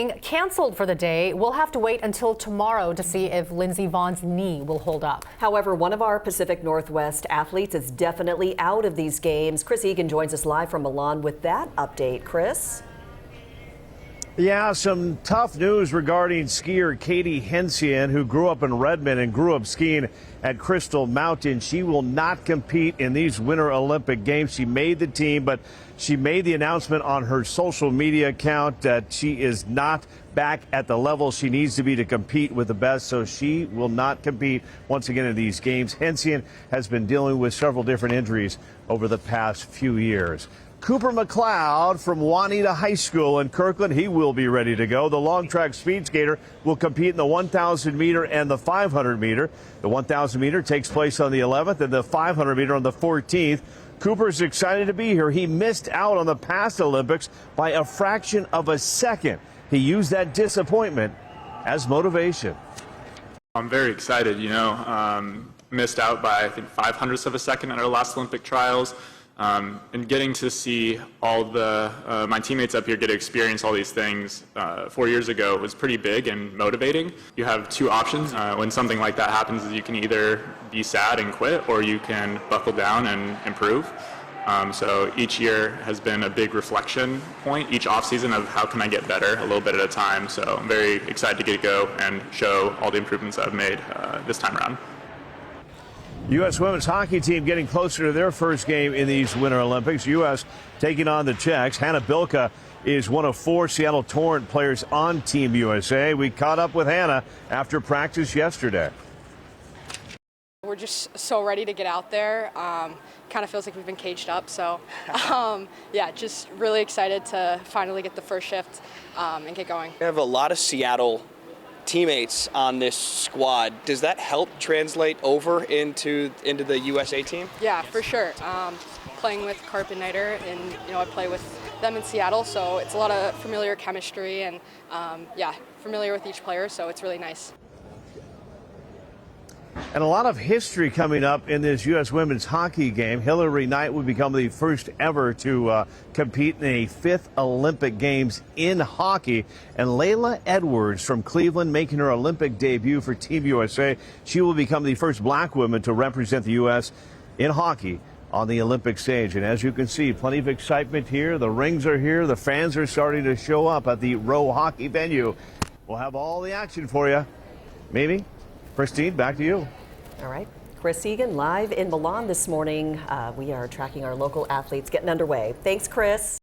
training canceled for the day. We'll have to wait until tomorrow to see if Lindsey Vogn's knee will hold up. However, one of our Pacific Northwest athletes is definitely out of these games. Chris Egan joins us live from Milan with that update. Chris? Yeah, some tough news regarding skier Katie Hensien, who grew up in Redmond and grew up skiing at Crystal Mountain. She will not compete in these Winter Olympic Games. She made the team, but she made the announcement on her social media account that she is not back at the level she needs to be to compete with the best, so she will not compete once again in these games. Hensien has been dealing with several different injuries over the past few years. Cooper Mcleod from Juanita High School in Kirkland, he will be ready to go. The long track speed skater will compete in the 1,000 meter and the 500 meter. The 1,000 meter takes place on the 11th and the 500 meter on the 14th. Cooper's excited to be here. He missed out on the past Olympics by a fraction of a second. He used that disappointment as motivation. I'm very excited, missed out by I think 5/100ths of a second at our last Olympic trials. And getting to see all my teammates up here get to experience all these things 4 years ago was pretty big and motivating. You have two options when something like that happens. Is you can either be sad and quit, or you can buckle down and improve. So each year has been a big reflection point, each offseason, of how can I get better a little bit at a time. So I'm very excited to get to go and show all the improvements I've made this time around. U.S. women's hockey team getting closer to their first game in these Winter Olympics. U.S. taking on the Czechs. Hannah Bilka is one of 4 Seattle Torrent players on Team USA. We caught up with Hannah after practice yesterday. We're just so ready to get out there. Kind of feels like we've been caged up. So, yeah, just really excited to finally get the first shift and get going. We have a lot of Seattle teammates on this squad. Does that help translate over into the USA team? Yeah, for sure. Playing with Carp and Niter, and I play with them in Seattle, so it's a lot of familiar chemistry and yeah, familiar with each player, so it's really nice. And a lot of history coming up in this U.S. women's hockey game. Hillary Knight would become the first ever to compete in a 5th Olympic Games in hockey. And Layla Edwards from Cleveland making her Olympic debut for Team USA. She will become the first black woman to represent the U.S. in hockey on the Olympic stage. And as you can see, plenty of excitement here. The rings are here. The fans are starting to show up at the Row Hockey venue. We'll have all the action for you. Mimi, Christine, back to you. All right. Chris Egan live in Milan this morning. We are tracking our local athletes getting underway. Thanks, Chris.